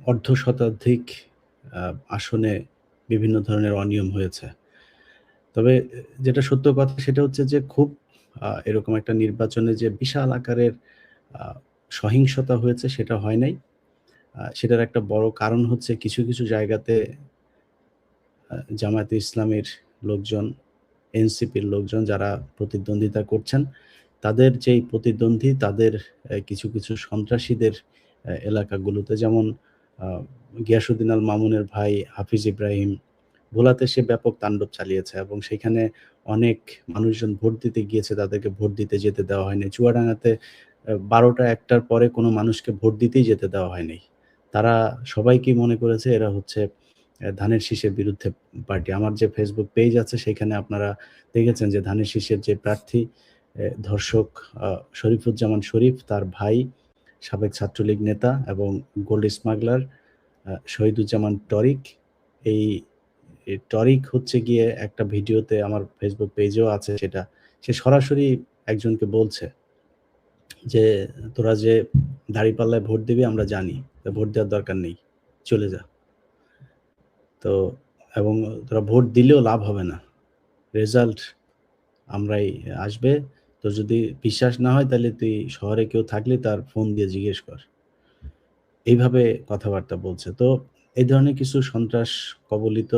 অর্ধশতাধিক আসনে বিভিন্ন ধরনের অনিয়ম হয়েছে। তবে যেটা সত্য কথা সেটা হচ্ছে যে খুব এরকম একটা নির্বাচনে যে বিশাল আকারের আ সহিংসতা হয়েছে সেটা হয় নাই। সেটার একটা বড় কারণ হচ্ছে কিছু জায়গাতে জামায়াতে ইসলামের লোকজন, এনসিপির লোকজন যারা প্রতিদ্বন্দ্বিতা করছেন, তাদের যেই প্রতিদ্বন্দ্বী তাদের কিছু সন্ত্রাসীদের এলাকাগুলোতে যেমন আ গিয়াসউদ্দিন আল মামুনের ভাই হাফিজ ইব্রাহিম ভোলাতে সে ব্যাপক তাণ্ডব চালিয়েছে এবং সেখানে অনেক মানুষজন ভোট দিতে গিয়েছে, তাদেরকে ভোট দিতে যেতে দেওয়া হয়নি। চুয়াডাঙ্গাতে ১২টা ১টার পরে কোনো মানুষকে ভোট দিতেই যেতে দেওয়া হয়নি। তারা সবাই কি মনে করেছে এরা হচ্ছে ধানের শীষের বিরুদ্ধে পার্টি। আমার যে Facebook পেজ আছে সেখানে আপনারা দেখেছেন যে ধানের শীষের যে প্রার্থী ধর্ষক আ শরীফুজ্জামান শরীফ, তার ভাই, সাবেক ছাত্রলীগ নেতা এবং গোল্ড স্মাগলার শহীদুজ্জামান টরিক। এই টরিক হচ্ছে গিয়ে একটা ভিডিওতে আমার Facebook পেজেও আছে সেটা। সে সরাসরি একজনকে বলছে যে, "তোরা যে দাঁড়িপাল্লায় ভোট দিবি আমরা জানি। ভোট দেওয়ার দরকার নেই। চলে যা।" তো এবং তোরা ভোট দিলেও লাভ হবে না। রেজাল্ট আমরাই আসবে। তোর যদি বিশ্বাস না হয় তাইলে তুই শহরে কেউ থাকলে তার ফোন দিয়ে জিজ্ঞেস কর। এইভাবে কথাবার্তা বলছে। তো এই ধরনের কিছু সন্ত্রাস কবলিত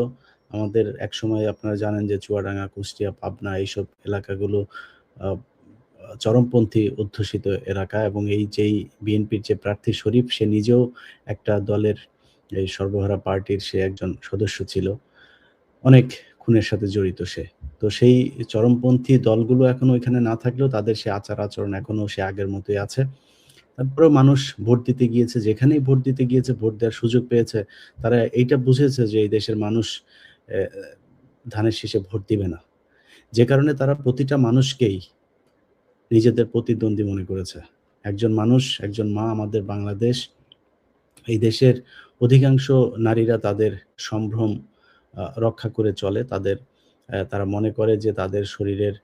আমাদের একসময় আপনারা জানেন যে চুয়াডাঙ্গা, কুষ্টিয়া, পাবনা এইসব এলাকাগুলো আ চরমপন্থী অধ্যুষিত এলাকা এবং এই যেই বিএনপির যে প্রার্থী শরীফ সে নিজেও একটা দলের এই সর্বহারা পার্টির সে একজন সদস্য ছিল। অনেক খুনের সাথে জড়িত সে। তো সেই চরমপন্থী দলগুলো এখন ওইখানে না থাকলেও তাদের সে আচার-আচরণ এখনো সে আগের মতোই আছে। তারপরেও মানুষ ভোট দিতে গিয়েছে, যেখানেই ভোট দিতে গিয়েছে, ভোট দেওয়ার সুযোগ পেয়েছে, তারা এইটা বুঝেছে যে এই দেশের মানুষ অ্যা ধানের শীষে ভোট দিবে না। যে কারণে তারা প্রতিটা মানুষকেই নিজেদের প্রতিদ্বন্দ্বী মনে করেছে। একজন মানুষ, একজন মা আমাদের বাংলাদেশ, এই দেশের অধিকাংশ নারীরা তাদের সম্ভ্রম রক্ষা করে চলে। তারা মনে করে যে তাদের শরীরের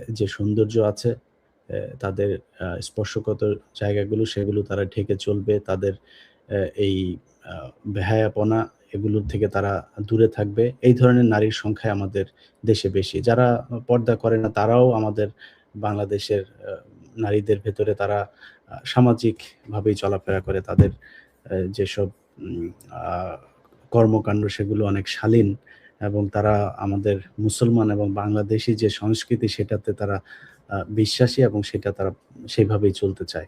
যে সৌন্দর্য আছে, তাদের স্পর্শকাতর জায়গাগুলো সেগুলো তারা ঢেকে চলবে। তাদের এই আ বেহায়াপনা এগুলোর থেকে তারা দূরে থাকবে। এই ধরনের নারীর সংখ্যাই আমাদের দেশে বেশি। যারা পর্দা করে না তারাও আমাদের বাংলাদেশের নারীদের ভেতরে তারা সামাজিকভাবেই চলাফেরা করে। তাদের যেসব আ কর্মকাণ্ড সেগুলো অনেক শালীন এবং তারা আমাদের মুসলমান এবং বাংলাদেশী যে সংস্কৃতি সেটাতে তারা বিশ্বাসী এবং সেটা তারা সেভাবেই চলতে চায়।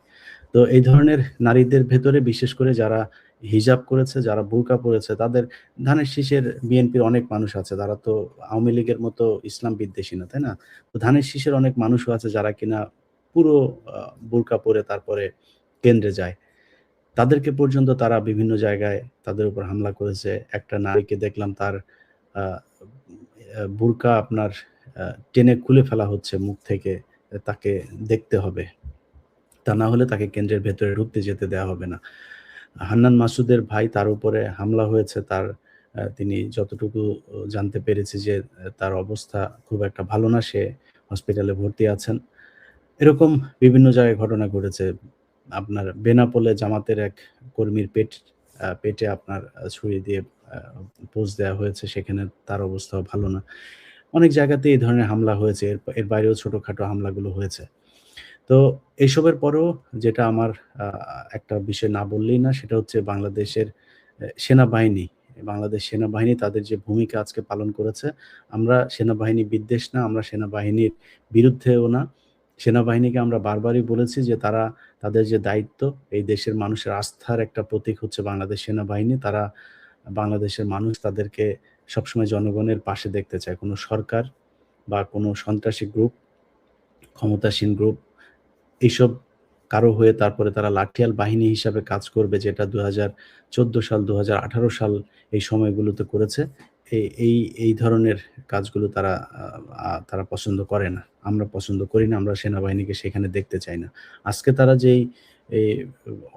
তো এই ধরনের নারীদের ভেতরে বিশেষ করে যারা হিজাব করেছে, যারা বুরকা পড়েছে তাদের ধানের শীষের বিএনপির অনেক মানুষ আছে। তারা তো আওয়ামী লীগের মতো ইসলাম বিদ্বেষী না, তাই না? তো ধানের শীষের অনেক মানুষও আছে যারা কিনা পুরো আ বুরকা পরে তারপরে কেন্দ্রে যায়। তাদেরকে পর্যন্ত তারা বিভিন্ন জায়গায় তাদের উপর হামলা করেছে। একটা নারীকে দেখলাম তার আ বুরকা আপনার টেনে খুলে ফেলা হচ্ছে মুখ থেকে। তাকে দেখতে হবে। তা না হলে তাকে কেন্দ্রের ভেতরে ঢুকতে যেতে দেওয়া হবে না। হান্নান মাসুদের ভাই তার উপরে হামলা হয়েছে। তিনি যতটুকু জানতে পেরেছি যে তার অবস্থা খুব একটা ভালো না। সে হসপিটালে ভর্তি আছেন। এরকম বিভিন্ন জায়গায় ঘটনা ঘটেছে। আপনার বেনাপোলে জামাতের এক কর্মীর পেটে আপনার ছুরি দিয়ে আ পোঁচ দেয়া হয়েছে। সেখানে তার অবস্থাও ভালো না। অনেক জায়গাতেই এই ধরনের হামলা হয়েছে। এর বাইরেও ছোটখাটো হামলাগুলো হয়েছে। তো এসবের পরেও যেটা আমার আ একটা বিষয় না বললেই না সেটা হচ্ছে বাংলাদেশের সেনাবাহিনী। বাংলাদেশ সেনাবাহিনী তাদের যে ভূমিকা আজকে পালন করেছে, আমরা সেনাবাহিনী বিদ্বেষ না, আমরা সেনাবাহিনীর বিরুদ্ধেও না। সেনাবাহিনীকে আমরা বারবারই বলেছি যে তাদের যে দায়িত্ব এই দেশের মানুষের আস্থার একটা প্রতীক হচ্ছে বাংলাদেশ সেনাবাহিনী। বাংলাদেশের মানুষ তাদেরকে সবসময় জনগণের পাশে দেখতে চায়। কোন সরকার বা কোন সন্ত্রাসী গ্রুপ, ক্ষমতাসীন গ্রুপ এইসব কারো হয়ে তারপরে তারা লাঠিয়াল বাহিনী হিসাবে কাজ করবে যেটা ২০১৪ সাল, ২০১৮ সাল এই সময়গুলোতে করেছে। এই ধরনের কাজগুলো তারা পছন্দ করে না। আমরা পছন্দ করি না। আমরা সেনাবাহিনীকে সেখানে দেখতে চাই না। আজকে তারা যেই এই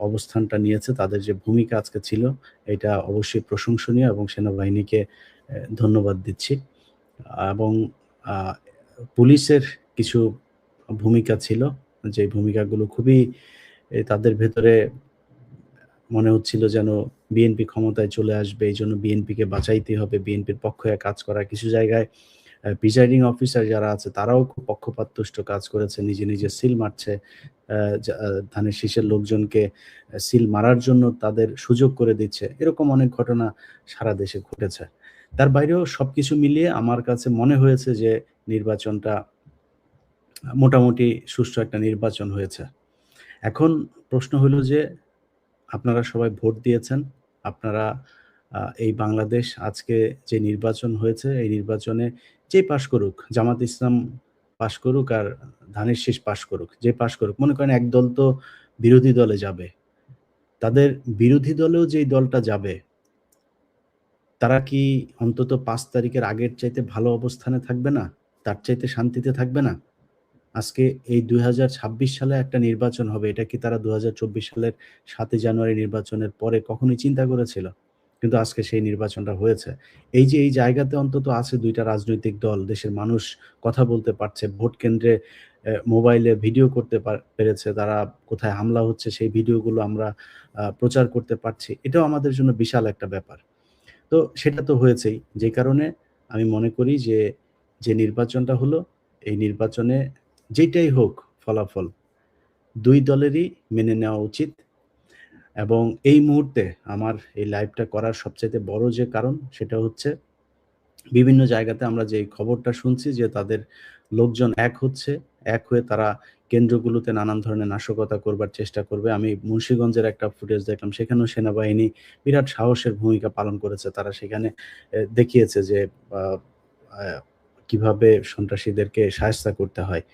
অবস্থানটা নিয়েছে, তাদের যে ভূমিকা আজকে ছিল, এটা অবশ্যই প্রশংসনীয় এবং সেনাবাহিনীকে ধন্যবাদ দিচ্ছি। এবং আ পুলিশের কিছু ভূমিকা ছিল, যে ভূমিকাগুলো খুবই তাদের ভেতরে মনে হচ্ছিল যেন বিএনপি ক্ষমতায় চলে আসবে। এইজন্য বিএনপিকে বাঁচাইতে হবে, বিএনপির পক্ষ হয়ে কাজ করা। কিছু জায়গায় প্রিজাইডিং অফিসার যারা আছে তারাও খুব পক্ষপাতদুষ্ট কাজ করেছে। নিজে, নিজে সিল মারছে। ধানের শীষের লোকজনকে সিল মারার জন্য তাদের সুযোগ করে দিচ্ছে। এরকম অনেক ঘটনা সারা দেশে ঘটেছে। তার বাইরেও সবকিছু মিলিয়ে আমার কাছে মনে হয়েছে যে নির্বাচনটা মোটামুটি সুষ্ঠু একটা নির্বাচন হয়েছে। এখন প্রশ্ন হলো যে আপনারা সবাই ভোট দিয়েছেন। আপনারা এই বাংলাদেশ আজকে যে নির্বাচন হয়েছে, এই নির্বাচনে যেই পাস করুক, জামাত ইসলাম পাস করুক আর ধানের শীষ পাস করুক, যে পাস করুক। মনে করেন এক দল তো বিরোধী দলে যাবে। তাদের বিরোধী দলেও যেই দলটা যাবে, তারা কি অন্তত ৫ তারিখের আগের চাইতে ভালো অবস্থানে থাকবে না? তার চাইতে শান্তিতে থাকবে না? আজকে এই ২০২৬ সালে একটা নির্বাচন হবে। এটা কি তারা ২০২৪ সালের ৭ই জানুয়ারি নির্বাচনের পরে কখনোই চিন্তা করেছিল? কিন্তু আজকে সেই নির্বাচনটা হয়েছে। এই যে এই জায়গাতে অন্তত আছে ২ টা রাজনৈতিক দল, দেশের মানুষ কথা বলতে পারছে, ভোট কেন্দ্রে মোবাইলে ভিডিও করতে পেরেছে। তারা কোথায় হামলা হচ্ছে সেই ভিডিওগুলো আমরা প্রচার করতে পারছি। এটাও আমাদের জন্য বিশাল একটা ব্যাপার। তো সেটা তো হয়েছেই। যে কারণে আমি মনে করি যে, যে নির্বাচনটা হলো, এই নির্বাচনে যেইটাই হোক ফলাফল, ২ দলেরই মেনে নেওয়া উচিত এবং এই মুহূর্তে আমার এই লাইভটা করার সবচাইতে বড় যে কারণ, সেটা হচ্ছে বিভিন্ন জায়গাতে আমরা যে খবরটা শুনছি যে তাদের লোকজন এক হচ্ছে, এক হয়ে তারা কেন্দ্রগুলোতে নানান ধরনের নাশকতা করবার চেষ্টা করবে। আমি মুন্সিগঞ্জের একটা ফুটেজ দেখলাম। সেখানেও সেনাবাহিনী বিরাট সাহসের ভূমিকা পালন করেছে। তারা সেখানে দেখিয়েছে যে আ আ কিভাবে সন্ত্রাসীদেরকে শায়েস্তা করতে হয়।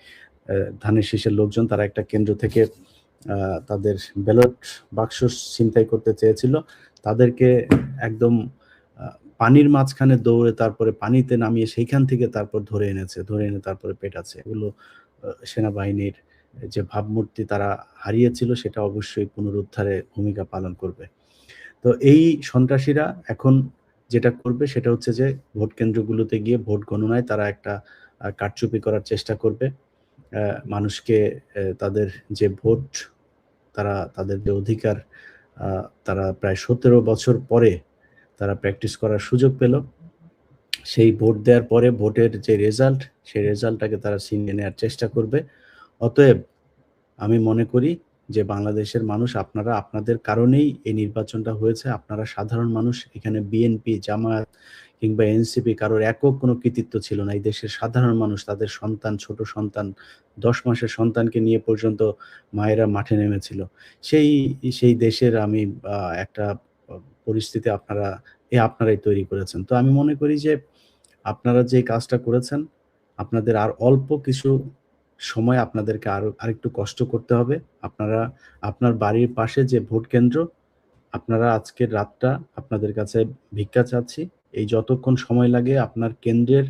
ধানের শীষের লোকজন তারা একটা কেন্দ্র থেকে আ তাদের ব্যালট বাক্স ছিনতাই করতে চেয়েছিল। তাদেরকে একদম আ পানির মাঝখানে দৌড়ে তারপরে পানিতে নামিয়ে সেইখান থেকে তারপর ধরে এনেছে। ধরে এনে তারপরে পেটাচ্ছে। এগুলো সেনাবাহিনীর যে ভাবমূর্তি তারা হারিয়েছিল সেটা অবশ্যই পুনরুদ্ধারে ভূমিকা পালন করবে। তো এই সন্ত্রাসীরা এখন যেটা করবে সেটা হচ্ছে যে ভোট কেন্দ্রগুলোতে গিয়ে ভোট গণনায় তারা একটা কারচুপি করার চেষ্টা করবে। মানুষকে তাদের যে ভোট তারা তাদের যে অধিকার আ তারা প্রায় ১৭ বছর পরে তারা প্র্যাকটিস করার সুযোগ পেল। সেই ভোট দেওয়ার পরে ভোটের যে রেজাল্ট, সেই রেজাল্টটাকে তারা ছিনিয়ে নেয়ার চেষ্টা করবে। অতএব আমি মনে করি যে বাংলাদেশের মানুষ আপনারা আপনাদের কারণেই এই নির্বাচনটা হয়েছে। আপনারা সাধারণ মানুষ। এখানে বিএনপি, জামায়াত কিংবা এনসিপি কারোর একক কোনো কৃতিত্ব ছিল না। এই দেশের সাধারণ মানুষ তাদের সন্তান, ছোট সন্তান, ১০ মাসের সন্তানকে নিয়ে পর্যন্ত মায়েরা মাঠে নেমেছিল। সেই সেই দেশের আমি একটা আ পরিস্থিতি আপনারাই তৈরি করেছেন। তো আমি মনে করি যে আপনারা যে কাজটা করেছেন, আপনাদের আর অল্প কিছু সময় আপনাদেরকে আরেকটু কষ্ট করতে হবে। আপনারা আপনার বাড়ির পাশে যে ভোট কেন্দ্র, আপনারা আজকের রাতটা আপনাদের কাছে ভিক্ষা চাচ্ছি। এই যতক্ষণ সময় লাগে আপনার কেন্দ্রের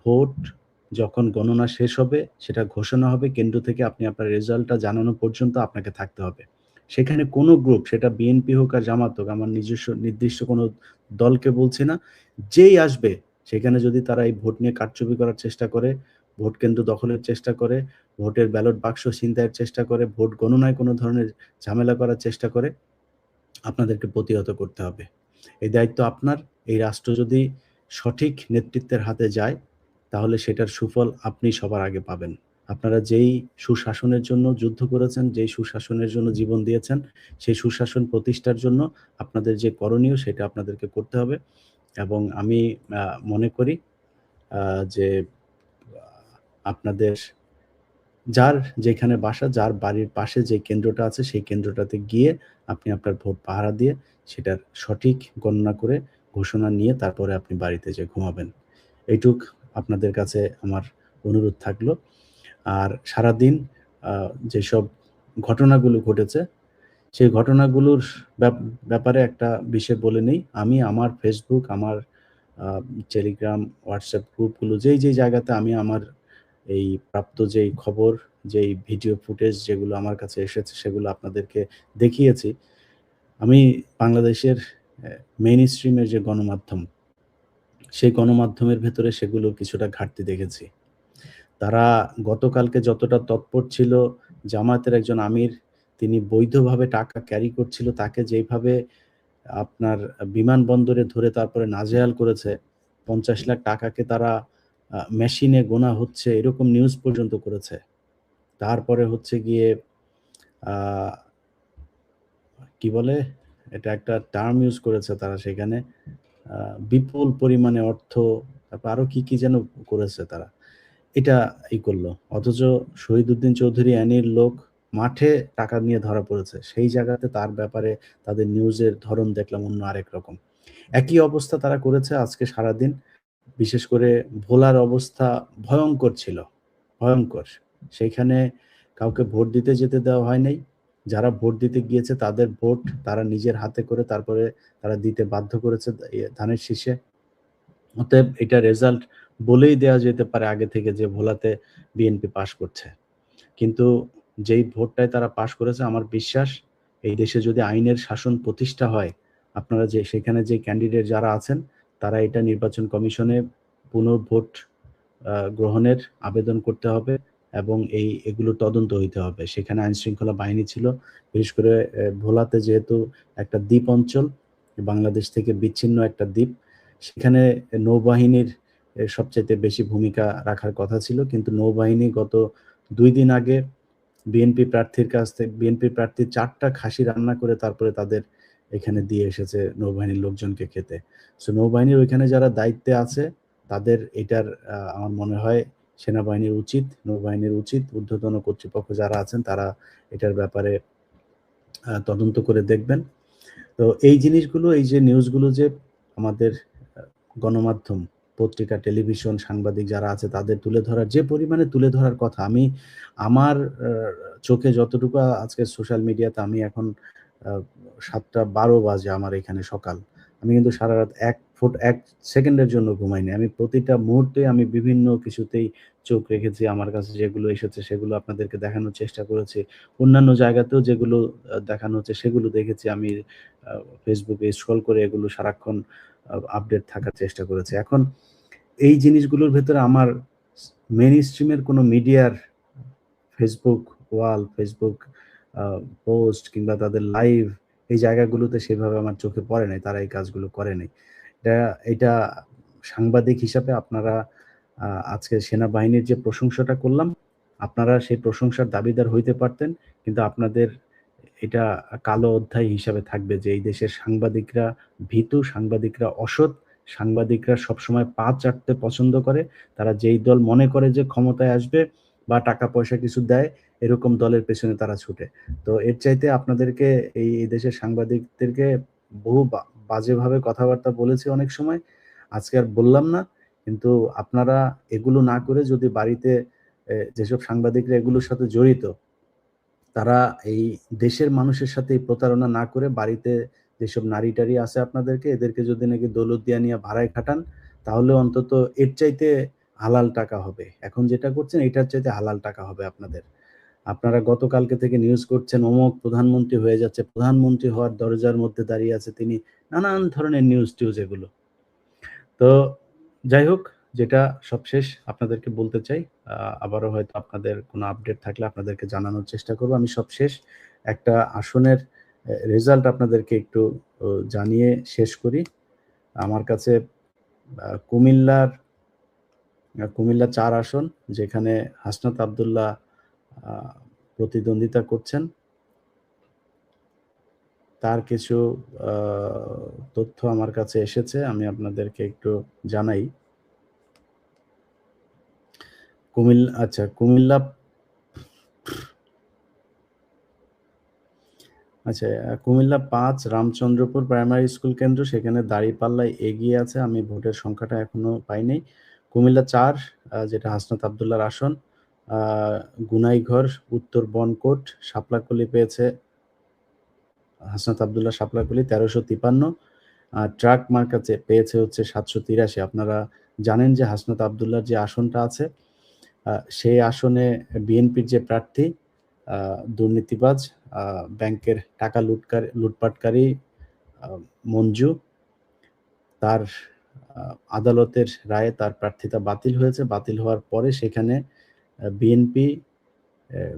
ভোট যখন গণনা শেষ হবে, সেটা ঘোষণা হবে কেন্দ্র থেকে আপনি আপনার রেজাল্টটা জানানো পর্যন্ত আপনাকে থাকতে হবে। সেখানে কোনো গ্রুপ সেটা বিএনপি হোক আর জামাত হোক, আমার নিজস্ব নির্দিষ্ট কোনো দলকে বলছি না। যেই আসবে সেখানে যদি তারা এই ভোট নিয়ে কারচুপি করার চেষ্টা করে, ভোট কেন্দ্র দখলের চেষ্টা করে, ভোটের ব্যালট বাক্স ছিনতাইয়ের চেষ্টা করে, ভোট গণনায় কোনো ধরনের ঝামেলা করার চেষ্টা করে, আপনাদেরকে প্রতিহত করতে হবে। এই দায়িত্ব আপনার। এই রাষ্ট্র যদি সঠিক নেতৃত্বের হাতে যায়, তাহলে সেটার সুফল আপনি সবার আগে পাবেন। আপনারা যেই সুশাসনের জন্য যুদ্ধ করেছেন, যেই সুশাসনের জন্য জীবন দিয়েছেন, সেই সুশাসন প্রতিষ্ঠার জন্য আপনাদের যে করণীয় সেটা আপনাদেরকে করতে হবে এবং আমি আ মনে করি আ যে আ আপনাদের যার যেখানে বাসা, যার বাড়ির পাশে যে কেন্দ্রটা আছে, সেই কেন্দ্রটাতে গিয়ে আপনি আপনার ভোট পাহারা দিয়ে সেটার সঠিক গণনা করে ঘোষণা নিয়ে তারপরে আপনি বাড়িতে যেয়ে ঘুমাবেন। এইটুক আপনাদের কাছে আমার অনুরোধ থাকলো। আর সারাদিন আ যেসব ঘটনাগুলো ঘটেছে, সেই ঘটনাগুলোর ব্যাপ ব্যাপারে একটা বিষয় বলে নেই। আমি আমার Facebook, আমার আ Telegram, WhatsApp গ্রুপগুলো যেই জায়গাতে আমি আমার এই প্রাপ্ত যেই খবর, যেই ভিডিও ফুটেজ যেগুলো আমার কাছে এসেছে সেগুলো আপনাদেরকে দেখিয়েছি। আমি বাংলাদেশের মেইনস্ট্রিম এর যে গণমাধ্যম, সেই গণমাধ্যমের ভেতরে সেগুলোর কিছুটা ঘাটতি দেখেছি। তারা গতকালকে যতটা তৎপর ছিল, জামায়াতের একজন আমির তিনি বৈধভাবে টাকা ক্যারি করছিল তাকে যেইভাবে আপনার বিমানবন্দরে ধরে তারপরে নাজেহাল করেছে, ৫০ লাখ টাকাকে তারা মেশিনে গোনা হচ্ছে এরকম নিউজ পর্যন্ত করেছে। তারপরে হচ্ছে গিয়ে আ কি বলে? এটা একটা টার্ম ইউজ করেছে তারা সেখানে। আ বিপুল পরিমাণে অর্থ, তারপর আরো কি যেন করেছে তারা। এটা করলো। অথচ শহীদউদ্দিন চৌধুরী অ্যানির লোক মাঠে টাকা নিয়ে ধরা পড়েছে। সেই জায়গাতে তার ব্যাপারে তাদের নিউজের ধরন দেখলাম অন্য আরেক রকম। একই অবস্থা তারা করেছে আজকে সারাদিন। বিশেষ করে ভোলার অবস্থা ভয়ংকর ছিল, ভয়ংকর। সেইখানে কাউকে ভোট দিতে যেতে দেওয়া হয় নাই। যারা ভোট দিতে গিয়েছে তাদের ভোট তারা নিজের হাতে করে তারপরে তারা দিতে বাধ্য করেছে ধানের শীষে। অতএব এটা রেজাল্ট বলেই দেয়া যেতে পারে আগে থেকে যে ভোলাতে বিএনপি পাস করছে। কিন্তু যেই ভোটটায় তারা পাস করেছে আমার বিশ্বাস এই দেশে যদি আইনের শাসন প্রতিষ্ঠা হয়, আপনারা যে সেখানে যে ক্যান্ডিডেট যারা আছেন তারা এটা নির্বাচন কমিশনে পুনর্ভোট গ্রহণের আবেদন করতে হবে এবং এগুলো তদন্ত হইতে হবে। সেখানে আইনশৃঙ্খলা বাহিনী ছিল। বিশেষ করে ভোলাতে যেহেতু একটা দ্বীপ অঞ্চল, বাংলাদেশ থেকে বিচ্ছিন্ন একটা দ্বীপ। সেখানে নৌবাহিনীর সবচাইতে বেশি ভূমিকা রাখার কথা ছিল। কিন্তু নৌবাহিনী গত ২ দিন আগে বিএনপি প্রার্থী ৪ টা খাসি রান্না করে তারপরে তাদের এখানে দিয়ে এসেছে নৌবাহিনীর লোকজনকে খেতে। সো নৌবাহিনীর ওইখানে যারা দায়িত্বে আছে তাদের এটার আমার মনে হয় নৌবাহিনীর উচিত ঊর্ধ্বতন কর্তৃপক্ষ যারা আছেন তারা এটার ব্যাপারে তদন্ত করে দেখবেন। তো এই জিনিসগুলো, এই যে নিউজগুলো যে আমাদের গণমাধ্যম, পত্রিকা, টেলিভিশন, সাংবাদিক যারা আছে তাদের যে পরিমাণে তুলে ধরার কথা, আমি আমার চোখে যতটুকু আজকে সোশ্যাল মিডিয়াতে আমি এখন ৭:১২ বাজে আমার এখানে সকাল। আমি কিন্তু সারারাত ১ সেকেন্ডের জন্য ঘুমাইনি। আমি প্রতিটা মুহূর্তে আমি বিভিন্ন কিছুতেই চোখ রেখেছি। আমার কাছে যেগুলো এসেছে সেগুলো আপনাদেরকে দেখানোর চেষ্টা করেছি। অন্যান্য জায়গাতেও যেগুলো দেখানো হচ্ছে সেগুলো দেখেছি। আমি আ Facebook এ স্ক্রল করে এগুলো সারাক্ষণ আপডেট থাকার চেষ্টা করেছি। এখন এই জিনিসগুলোর ভেতরে আমার মেইনস্ট্রিম এর কোনো মিডিয়ার Facebook আ পোস্ট কিংবা তাদের লাইভ এই জায়গাগুলোতে সেভাবে আমার চোখে পড়ে নাই। তারা এই কাজগুলো করে নাই। এটা এটা সাংবাদিক হিসাবে আপনারা আজকে সেনাবাহিনীর যে প্রশংসাটা করলাম, আপনারা সেই প্রশংসার দাবিদার হইতে পারতেন। কিন্তু আপনাদের এটা কালো অধ্যায় হিসাবে থাকবে যে এই দেশের সাংবাদিকরা ভীতু, সাংবাদিকরা অসৎ, সাংবাদিকরা সবসময় পা চাটতে পছন্দ করে। তারা যেই দল মনে করে যে ক্ষমতায় আসবে বা টাকা পয়সা কিছু দেয়, এরকম দলের পেছনে তারা ছুটে। তো এর চাইতে আপনাদেরকে এই দেশের সাংবাদিকদেরকে বহু বাজেভাবে কথাবার্তা বলেছি অনেক সময়। আজকে আর বললাম না। কিন্তু আপনারা এগুলো না করে যদি বাড়িতে যেসব সাংবাদিকরা এগুলোর সাথে জড়িত তারা এই দেশের মানুষের সাথে এই প্রতারণা না করে বাড়িতে যেসব নারী-টারী আছে আপনাদেরকে, এদেরকে যদি নাকি দৌলতদিয়া নিয়া ভাড়ায় খাটান, তাহলে অন্তত এর চাইতে হালাল টাকা হবে। এখন যেটা করছেন এটার চাইতে হালাল টাকা হবে আপনাদের। আপনারা গতকালকে থেকে নিউজ করছেন অমুক প্রধানমন্ত্রী হয়ে যাচ্ছে। প্রধানমন্ত্রী হওয়ার দরজার মধ্যে দাঁড়িয়ে আছে তিনি। নানান ধরনের নিউজ-টিউজ এগুলো। তো যাই হোক, যেটা সবশেষ আপনাদেরকে বলতে চাই, আ আবারও হয়তো আপনাদের কোনো আপডেট থাকলে আপনাদেরকে জানানোর চেষ্টা করব। আমি সবশেষ একটা আসনের রেজাল্ট আপনাদেরকে একটু জানিয়ে শেষ করি। আমার কাছে কুমিল্লা ৪ আসন যেখানে হাসনাত আব্দুল্লাহ আ প্রতিদ্বন্দ্বিতা করছেন। তার কিছু আ তথ্য আমার কাছে এসেছে। আমি আপনাদেরকে একটু জানাই। কুমিল্লা আচ্ছা, কুমিল্লা ৫ রামচন্দ্রপুর প্রাইমারি স্কুল কেন্দ্র সেখানে দাঁড়িপাল্লায় এগিয়ে আছে। আমি ভোটের সংখ্যাটা এখনো পাই নাই। কুমিল্লা ৪ যেটা হাসনাত আব্দুল্লাহর আসন, আ গুনাইঘর, উত্তর বনকোট, শাপলাকলি পেয়েছে হাসনাত আব্দুল্লাহ শাপলাকলি ১৩৫৩। ট্রাক মার্কা পেয়েছে হচ্ছে ৭৮৩। আপনারা জানেন যে হাসনাত আব্দুল্লাহর যে আসনটা আছে, সেই আসনে বিএনপির যে প্রার্থী আ দুর্নীতিবাজ, আ ব্যাংকের টাকা লুটপাটকারী আ মঞ্জু, তার আ আদালতের রায়ে তার প্রার্থিতা বাতিল হয়েছে। বাতিল হওয়ার পরে সেখানে বিএনপি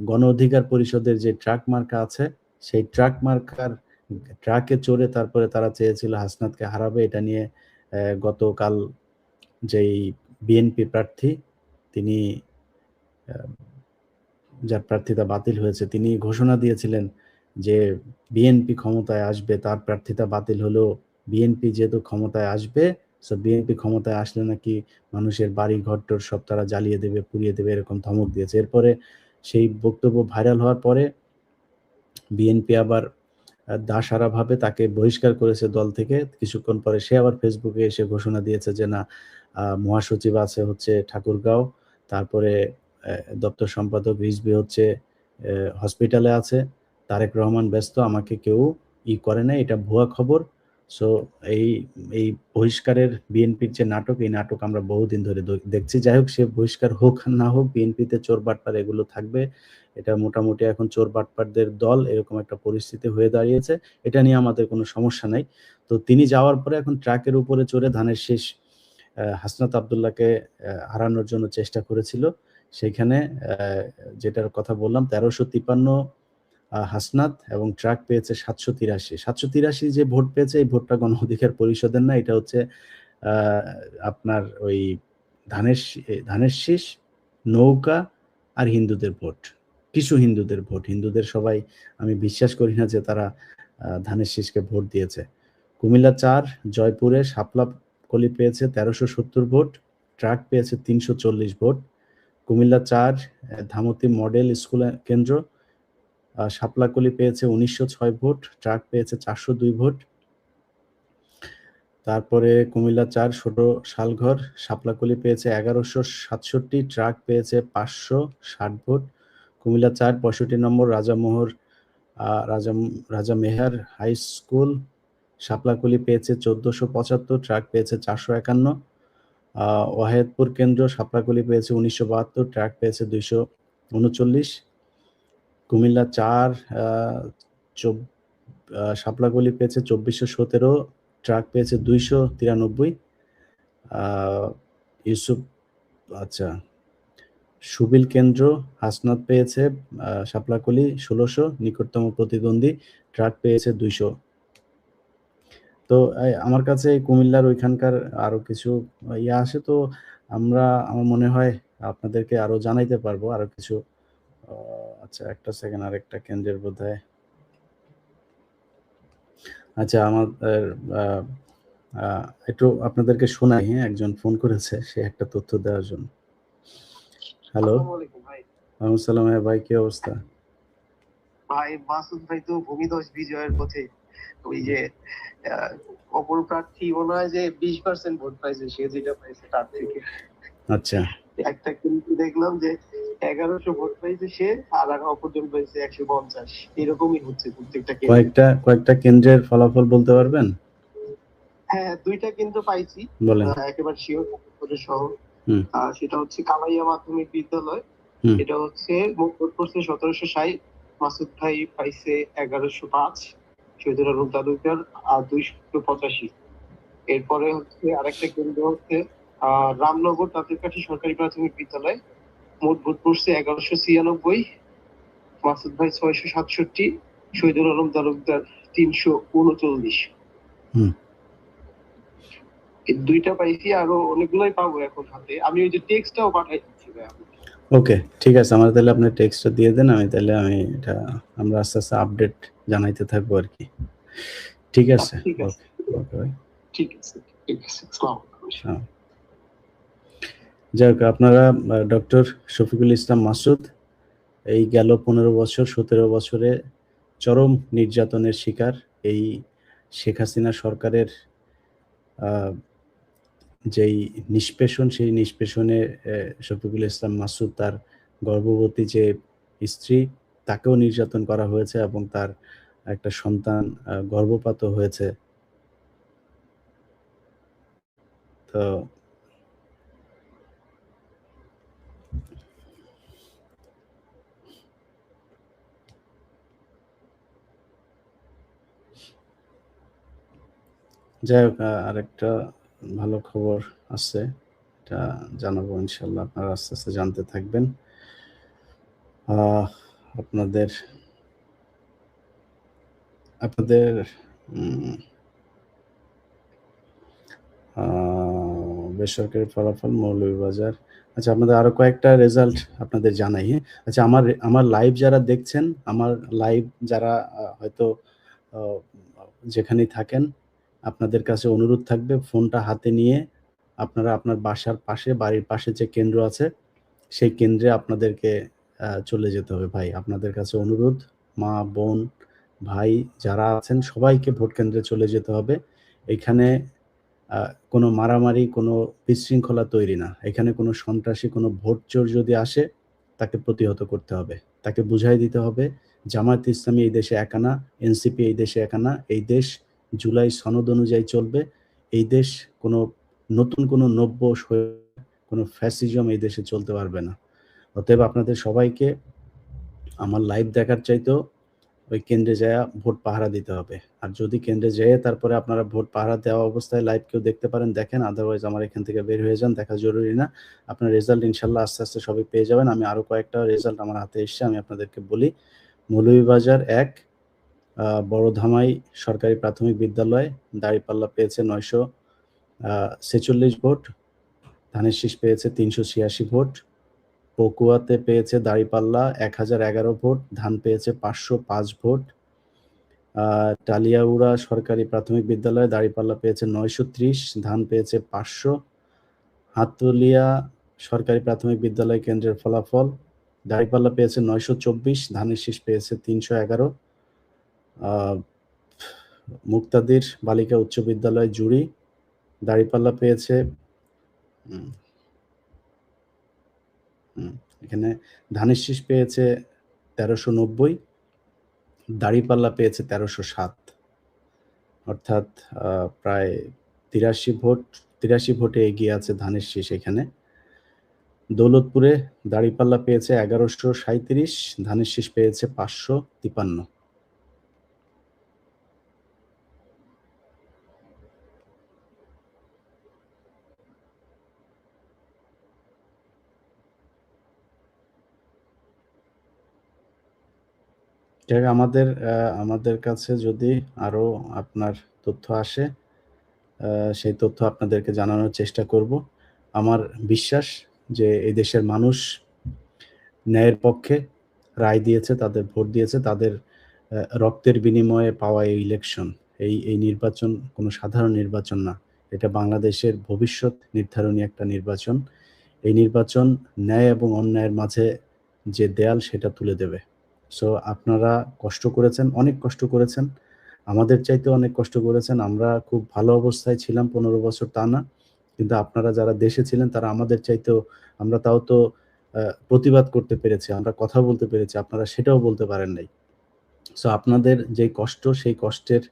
গণ অধিকার পরিষদের যে ট্রাক মার্কা আছে, সেই ট্রাক মার্কার ট্রাকে চড়ে তারপরে তারা চেয়েছিল হাসনাতকে হারাবে। এটা নিয়ে গতকাল যেই বিএনপি প্রার্থী, তিনি যার প্রার্থিতা বাতিল হয়েছে, তিনি ঘোষণা দিয়েছিলেন যে বিএনপি ক্ষমতায় আসবে, তার প্রার্থিতা বাতিল হলেও বিএনপি যেহেতু ক্ষমতায় আসবে, সো বিএনপি ক্ষমতায় আসলে নাকি মানুষের বাড়ি ঘরটর সব তারা জ্বালিয়ে দেবে, পুড়িয়ে দেবে, এরকম ধমক দিয়েছে। এরপরে সেই বক্তব্য ভাইরাল হওয়ার পরে বিএনপি আবার দাসারাভাবে তাকে বহিষ্কার করেছে দল থেকে। কিছুক্ষণ পরে সে আবার ফেসবুকে এসে ঘোষণা দিয়েছে যে না, মহাসচিব আছে হচ্ছে ঠাকুরগাঁও, তারপরে দপ্তর সম্পাদক রিজভী হচ্ছে হসপিটালে আছে, তারেক রহমান ব্যস্ত, আমাকে কেউ করে নাই, এটা ভুয়া খবর। সো এই এই বহিষ্কারের বিএনপির যে নাটক, এই নাটক আমরা বহুদিন ধরে দেখছি। যাই হোক, সে বহিষ্কার হোক না হোক, বিএনপিতে চোর বাটপার এগুলো থাকবে। এটা মোটামুটি এখন চোর বাটপারদের দল, এরকম একটা পরিস্থিতি হয়ে দাঁড়িয়েছে। এটা নিয়ে আমাদের কোনো সমস্যা নাই। তো তিনি যাওয়ার পরে এখন ট্রাকের উপরে চড়ে ধানের শীষ হাসনাত আব্দুল্লাহকে হারানোর জন্য চেষ্টা করেছিল। সেখানে যেটার কথা বললাম, 1353 হাসনাত এবং ট্রাক পেয়েছে 783। 783 যে ভোট পেয়েছে, এই ভোটটা গণ অধিকার পরিষদের না, এটা হচ্ছে আপনার ওই ধানের শীষ, নৌকা আর হিন্দুদের ভোট, কিছু হিন্দুদের ভোট। হিন্দুদের সবাই, আমি বিশ্বাস করি না যে তারা ধানের শীষকে ভোট দিয়েছে। কুমিল্লা 4 জয়পুরে শাপলা কলি পেয়েছে 1370 ভোট, ট্রাক পেয়েছে 340 vote. Comilla 4 Dhamti model school কেন্দ্র, শাপলাকলি পেয়েছে 1906 ভোট, ট্রাক পেয়েছে 402 ভোট। তারপরে কুমিল্লা 4 ছোট শালঘর, শাপলাকলি পেয়েছে 1167, ট্রাক পেয়েছে 560 ভোট। কুমিল্লা 4 65 নম্বর রাজা মেহের হাই স্কুল, শাপলাকলি পেয়েছে 1475, ট্রাক পেয়েছে 451। ওয়াহেদপুর কেন্দ্র, শাপলাকলি পেয়েছে 1972, ট্রাক পেয়েছে 239। কুমিল্লা 4 শাপলাকলি পেয়েছে 2417, ট্রাক পেয়েছে 293। ইউসুফ আচ্ছা সুবিল কেন্দ্র, হাসনাত পেয়েছে শাপলাকলি 1600, নিকটতম প্রতিদ্বন্দ্বী, ট্রাক পেয়েছে 200। তো আমার কাছে কুমিল্লার ওইখানকার আরো কিছু আসে, তো আমার মনে হয় আপনাদেরকে আরো জানাইতে পারবো আরো কিছু। আচ্ছা, একটা সেকেন্ড, আরেকটা কেন্দ্রের বোধহয়, আচ্ছা আমাদের একটু আপনাদেরকে শোনাই। হ্যাঁ, একজন ফোন করেছে, সে একটা তথ্য দেওয়ার জন্য। হ্যালো, ওয়ালাইকুম আসসালাম। হ্যাঁ ভাই, কি অবস্থা? ভাই মাসুদ ভাই তো ভূমিধস বিজয়ের পথে। ওই যে অপর প্রার্থী মনে হয় যে 20% ভোট পাইছে, সে যেটা পাইছে তার থেকে। আচ্ছা, একটা কিন্তু দেখলাম যে 1100 ভোট পাইছে সে, আর অপরজন পাইছে 150। এরকমই হচ্ছে প্রত্যেকটা কেন্দ্রে। কয়েকটা কেন্দ্রের ফলাফল বলতে পারবেন? হ্যাঁ, দুইটা কিন্তু পাইছি, একেবারে শিওর সহ। সেটা হচ্ছে কালাইয়া মাধ্যমিক বিদ্যালয়, এটা হচ্ছে মোট ভোট পড়ছে 1760, মাসুদ ভাই পাইছে 1105, শহীদুল আলম তালুকদার আর 285। এরপরে হচ্ছে আরেকটা কেন্দ্র হচ্ছে রামনগর তাঁতিরকাঠি সরকারি প্রাথমিক বিদ্যালয়, মোট ভোট পড়ছে 1196, মাসুদ ভাই 667, শহীদুল আলম তালুকদার 339। দুইটা পাইছি, আরো অনেকগুলোই পাবো এখন হাতে। আমি ওই যে টেক্সটটাও পাঠাই দিচ্ছি ভাই। ওকে, ঠিক আছে, আমার তাহলে আপনি টেক্সটটা দিয়ে দেন, আমি এটা আমরা আস্তে আস্তে আপডেট জানাইতে থাকবো আর কি। ঠিক আছে, ওকে ভাই, ঠিক আছে। যাই হোক, আপনারা ডক্টর শফিকুল ইসলাম মাসুদ এই গেল 15 বছর 17 বছরে চরম নির্যাতনের শিকার। এই শেখ হাসিনা সরকারের যেই নিষ্পেষণ, সেই নিষ্পেষণে শফিকুল ইসলাম মাসুদ, তার গর্ভবতী যে স্ত্রী, তাকেও নির্যাতন করা হয়েছে এবং তার একটা সন্তান গর্ভপাত হয়েছে। তো যাই হোক, আরেকটা ভালো খবর আছে, এটা জানাবো ইনশাল্লাহ, আপনারা আস্তে আস্তে জানতে থাকবেন। আপনাদের বেসরকারি ফলাফল, মৌলভীবাজার। আচ্ছা, আপনাদের আরো কয়েকটা রেজাল্ট আপনাদের জানাই, হ্যাঁ? আচ্ছা, আমার লাইভ যারা দেখছেন, আমার লাইভ যারা হয়তো আ যেখানেই থাকেন, আপনাদের কাছে অনুরোধ থাকবে ফোনটা হাতে নিয়ে আপনারা আপনার বাসার পাশে, বাড়ির পাশে যে কেন্দ্র আছে, সেই কেন্দ্রে আপনাদেরকে চলে যেতে হবে ভাই। আপনাদের কাছে অনুরোধ, মা, বোন, ভাই যারা আছেন সবাইকে ভোট কেন্দ্রে চলে যেতে হবে। এখানে আ কোনো মারামারি, কোনো বিশৃঙ্খলা তৈরি না। এখানে কোনো সন্ত্রাসী, কোনো ভোট চোর যদি আসে, তাকে প্রতিহত করতে হবে। তাকে বুঝায় দিতে হবে, জামায়াতে ইসলামী এই দেশে একা না, এনসিপি এই দেশে একা না। এই দেশ জুলাই সনদ অনুযায়ী চলবে। এই দেশ কোনো নতুন কোনো নব্য কোনো ফ্যাসিজম এই দেশে চলতে পারবে না। অতএব আপনাদের সবাইকে আমার লাইভ দেখার চাইতেও ওই কেন্দ্রে যায়া ভোট পাহারা দিতে হবে। আর যদি কেন্দ্রে যেয়ে তারপরে আপনারা ভোট পাহারা দেওয়া অবস্থায় লাইভ কেউ দেখতে পারেন, দেখেন। আদারওয়াইজ আমার এখান থেকে বের হয়ে যান, দেখা জরুরি না। আপনার রেজাল্ট ইনশাআল্লাহ আস্তে, আস্তে সবই পেয়ে যাবেন। আমি আরো কয়েকটা রেজাল্ট আমার হাতে এসছে, আমি আপনাদেরকে বলি। মৌলভীবাজার ১, বড়ধামাই সরকারি প্রাথমিক বিদ্যালয়, দাঁড়িপাল্লা পেয়েছে ৯৪৬ ভোট, ধানের শীষ পেয়েছে ৩৮৬ ভোট, পকুয়াতে পেয়েছে দাঁড়িপাল্লা ১০১১ ভোট, ধান পেয়েছে ৫০৫ ভোট, টালিয়াউড়া সরকারি প্রাথমিক বিদ্যালয়ে দাঁড়িপাল্লা পেয়েছে ৯৩০, ধান পেয়েছে ৫০০, হাতুলিয়া সরকারি প্রাথমিক বিদ্যালয় কেন্দ্রের ফলাফল, দাঁড়িপাল্লা পেয়েছে ৯২৪, ধানের শীষ পেয়েছে ৩১১, মুক্তাদির বালিকা উচ্চ বিদ্যালয় জুড়ি, দাঁড়িপাল্লা পেয়েছে এখানে ধানের শীষ পেয়েছে ১৩৯০, দাঁড়িপাল্লা পেয়েছে ১৩০৭, অর্থাৎ প্রায় ৮৩ ভোটে এগিয়ে আছে ধানের শীষ এখানে। দৌলতপুরে দাঁড়িপাল্লা পেয়েছে ১১৩৭, ধানের শীষ পেয়েছে ৫৫৩। আমাদের কাছে যদি আরো আপনার তথ্য আসে, সেই তথ্য আপনাদেরকে জানানোর চেষ্টা করব। আমার বিশ্বাস যে এই দেশের মানুষ ন্যায়ের পক্ষে রায় দিয়েছে, তাদের ভোট দিয়েছে, তাদের রক্তের বিনিময়ে পাওয়া এই ইলেকশন, এই নির্বাচন কোনো সাধারণ নির্বাচন না। এটা বাংলাদেশের ভবিষ্যৎ নির্ধারণী একটা নির্বাচন। এই নির্বাচন ন্যায় এবং অন্যায়ের মাঝে যে দেয়াল, সেটা তুলে দেবে। সো আপনারা কষ্ট করেছেন, অনেক কষ্ট করেছেন। আমাদের চাইতেও অনেক কষ্ট করেছেন। আমরা খুব ভালো অবস্থায় ছিলাম ১৫ বছর, তা না। কিন্তু আপনারা যারা দেশে ছিলেন তারা আমাদের চাইতেও, আমরা তাও তো প্রতিবাদ করতে পেরেছি, আমরা কথা বলতে পেরেছি, আপনারা সেটাও বলতে পারেন নাই। সো আপনাদের যেই কষ্ট, সেই কষ্টের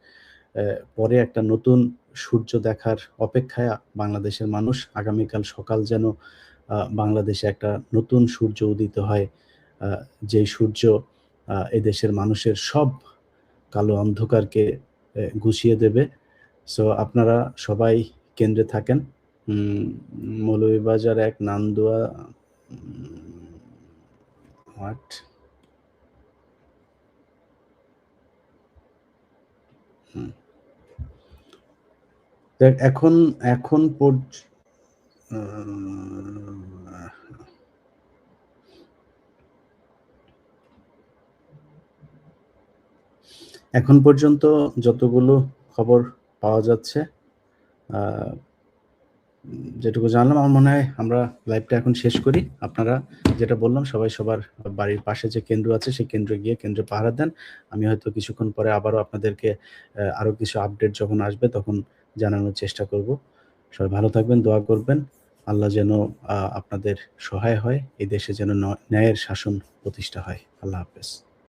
পরে একটা নতুন সূর্য দেখার অপেক্ষায় বাংলাদেশের মানুষ। আগামীকাল সকাল যেন বাংলাদেশে একটা নতুন সূর্য উদিত হয়, যেই সূর্য এদেশের মানুষের সব কালো অন্ধকারকে গুছিয়ে দেবে। সো আপনারা সবাই কেন্দ্রে থাকেন। মৌলভীবাজার ১, নান্দুয়া হোয়াট? এখন এখন পর্যন্ত যতগুলো খবর পাওয়া যাচ্ছে, যেটুকু জানলাম, আমার মনে হয় আমরা লাইভটা এখন শেষ করি। আপনারা যেটা বললাম, সবাই সবার বাড়ির পাশে যে কেন্দ্র আছে সেই কেন্দ্রে গিয়ে কেন্দ্রে পাহারা দেন। আমি হয়তো কিছুক্ষণ পরে আবারও আপনাদেরকে আরো কিছু আপডেট যখন আসবে তখন জানানোর চেষ্টা করব। সবাই ভালো থাকবেন, দোয়া করবেন। আল্লাহ যেন আপনাদের সহায় হয়। এই দেশে যেন ন্যায়ের শাসন প্রতিষ্ঠা হয়। আল্লাহ হাফেজ।